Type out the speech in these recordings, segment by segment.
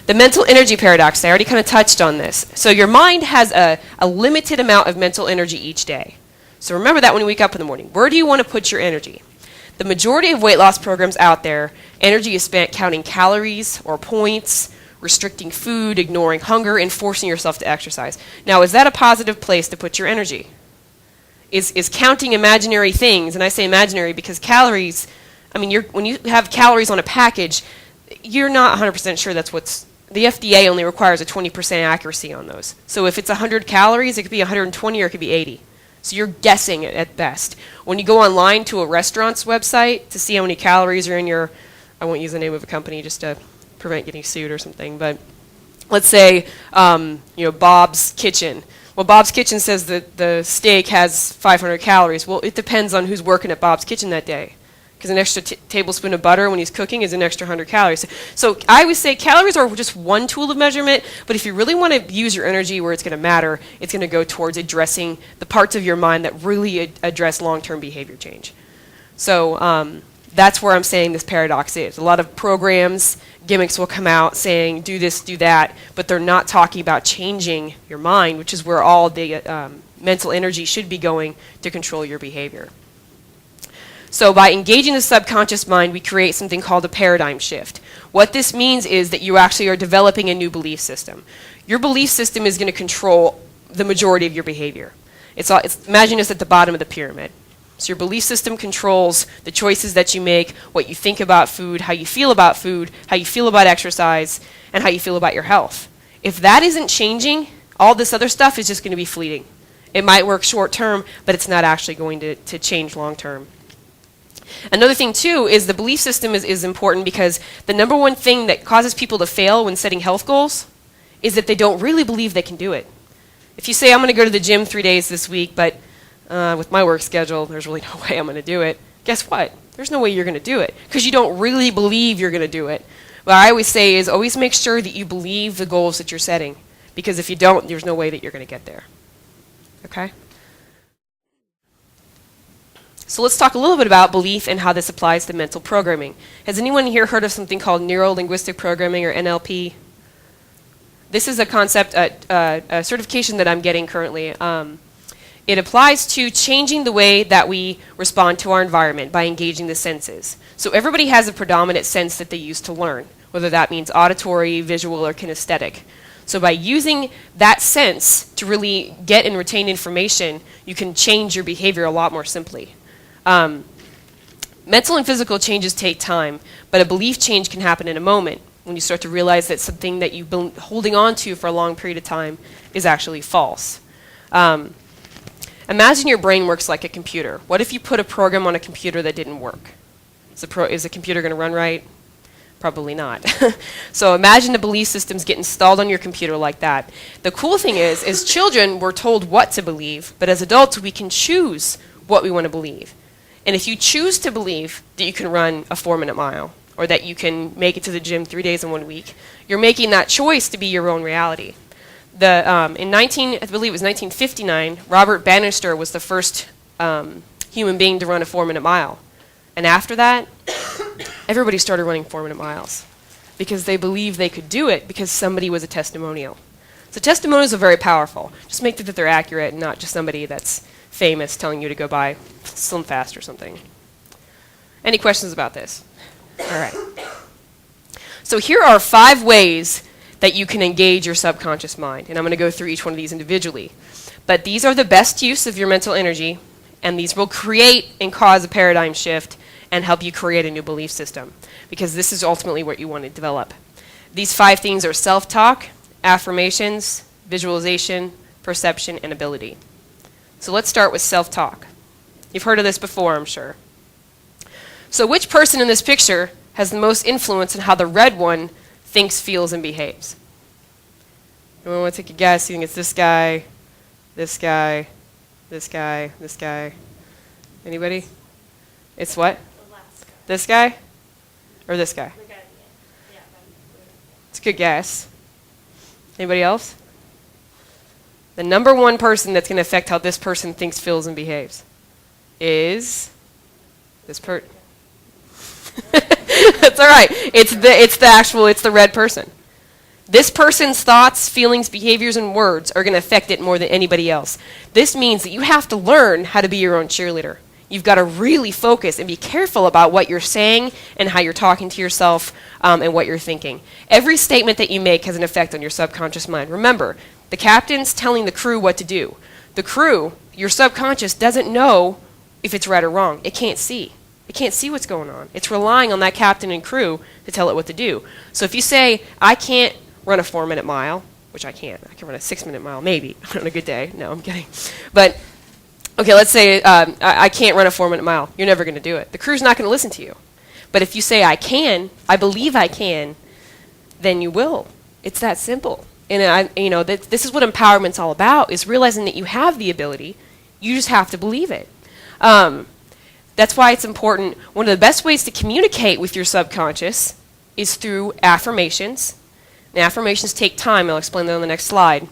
The mental energy paradox, I already kind of touched on this. So your mind has a limited amount of mental energy each day. So remember that when you wake up in the morning. Where do you want to put your energy? The majority of weight loss programs out there, energy is spent counting calories or points, restricting food, ignoring hunger, and forcing yourself to exercise. Now, is that a positive place to put your energy? Is counting imaginary things, and I say imaginary because calories, I mean, when you have calories on a package, you're not 100% sure that's what's, the FDA only requires a 20% accuracy on those. So if it's 100 calories, it could be 120 or it could be 80. So you're guessing it at best. When you go online to a restaurant's website to see how many calories are in your, I won't use the name of a company just to prevent getting sued or something, but let's say, Bob's Kitchen. Well, Bob's Kitchen says that the steak has 500 calories. Well, it depends on who's working at Bob's Kitchen that day. Because an extra tablespoon of butter when he's cooking is an extra 100 calories. So I would say calories are just one tool of measurement, but if you really want to use your energy where it's going to matter, it's going to go towards addressing the parts of your mind that really address long-term behavior change. So that's where I'm saying this paradox is. A lot of programs, gimmicks will come out saying do this, do that, but they're not talking about changing your mind, which is where all the mental energy should be going to control your behavior. So by engaging the subconscious mind, we create something called a paradigm shift. What this means is that you actually are developing a new belief system. Your belief system is going to control the majority of your behavior. Imagine it's at the bottom of the pyramid. So your belief system controls the choices that you make, what you think about food, how you feel about food, how you feel about exercise, and how you feel about your health. If that isn't changing, all this other stuff is just going to be fleeting. It might work short term, but it's not actually going to change long term. Another thing, too, is the belief system is important because the number one thing that causes people to fail when setting health goals is that they don't really believe they can do it. If you say, I'm going to go to the gym 3 days this week, but with my work schedule, there's really no way I'm going to do it. Guess what? There's no way you're going to do it because you don't really believe you're going to do it. What I always say is always make sure that you believe the goals that you're setting because if you don't, there's no way that you're going to get there. Okay? So let's talk a little bit about belief and how this applies to mental programming. Has anyone here heard of something called Neuro-Linguistic Programming or NLP? This is a concept, a certification that I'm getting currently. It applies to changing the way that we respond to our environment by engaging the senses. So everybody has a predominant sense that they use to learn, whether that means auditory, visual, or kinesthetic. So by using that sense to really get and retain information, you can change your behavior a lot more simply. Mental and physical changes take time, but a belief change can happen in a moment when you start to realize that something that you've been holding on to for a long period of time is actually false. Imagine your brain works like a computer. What if you put a program on a computer that didn't work? Is the computer going to run right? Probably not. So imagine the belief systems get installed on your computer like that. The cool thing is, as children, we're told what to believe, but as adults, we can choose what we want to believe. And if you choose to believe that you can run a 4-minute mile or that you can make it to the gym 3 days in 1 week, you're making that choice to be your own reality. I believe it was 1959, Robert Bannister was the first human being to run a 4-minute mile. And after that, everybody started running 4-minute miles because they believed they could do it because somebody was a testimonial. So testimonials are very powerful. Just make sure that they're accurate and not just somebody that's famous telling you to go buy Slim Fast or something. Any questions about this? All right. So here are 5 ways that you can engage your subconscious mind, and I'm going to go through each one of these individually. But these are the best use of your mental energy, and these will create and cause a paradigm shift and help you create a new belief system, because this is ultimately what you want to develop. These 5 things are self-talk, affirmations, visualization, perception, and ability. So let's start with self-talk. You've heard of this before, I'm sure. So which person in this picture has the most influence on how the red one thinks, feels, and behaves? Anyone want to take a guess? You think it's this guy, this guy, this guy, this guy? Anybody? It's what? This guy? Or this guy? It's a good guess. Anybody else? The number one person that's going to affect how this person thinks, feels, and behaves is this person. That's all right. It's the red person. This person's thoughts, feelings, behaviors, and words are going to affect it more than anybody else. This means that you have to learn how to be your own cheerleader. You've got to really focus and be careful about what you're saying and how you're talking to yourself and what you're thinking. Every statement that you make has an effect on your subconscious mind. Remember, the captain's telling the crew what to do. The crew, your subconscious, doesn't know if it's right or wrong. It can't see. It can't see what's going on. It's relying on that captain and crew to tell it what to do. So if you say, I can't run a 4-minute mile, which I can't. I can run a 6-minute mile, maybe, on a good day. No, I'm kidding. But, okay, let's say I can't run a 4-minute mile. You're never going to do it. The crew's not going to listen to you. But if you say, I can, I believe I can, then you will. It's that simple. And this is what empowerment's all about, is realizing that you have the ability. You just have to believe it. That's why it's important. One of the best ways to communicate with your subconscious is through affirmations. And affirmations take time. I'll explain that on the next slide.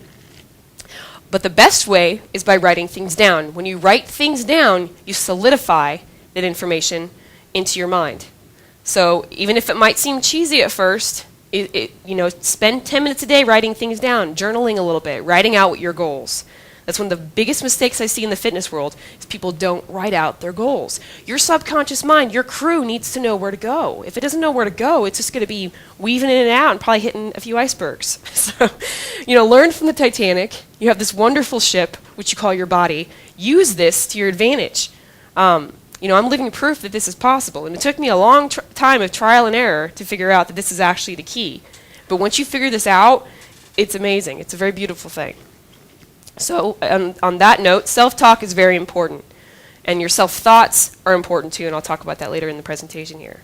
But the best way is by writing things down. When you write things down, you solidify that information into your mind. So even if it might seem cheesy at first, spend 10 minutes a day writing things down, journaling a little bit, writing out your goals. That's one of the biggest mistakes I see in the fitness world, is people don't write out their goals. Your subconscious mind, your crew, needs to know where to go. If it doesn't know where to go, it's just going to be weaving in and out and probably hitting a few icebergs. So, learn from the Titanic. You have this wonderful ship, which you call your body. Use this to your advantage. I'm living proof that this is possible. And it took me a long time of trial and error to figure out that this is actually the key. But once you figure this out, it's amazing. It's a very beautiful thing. So on that note, self-talk is very important. And your self-thoughts are important too, and I'll talk about that later in the presentation here.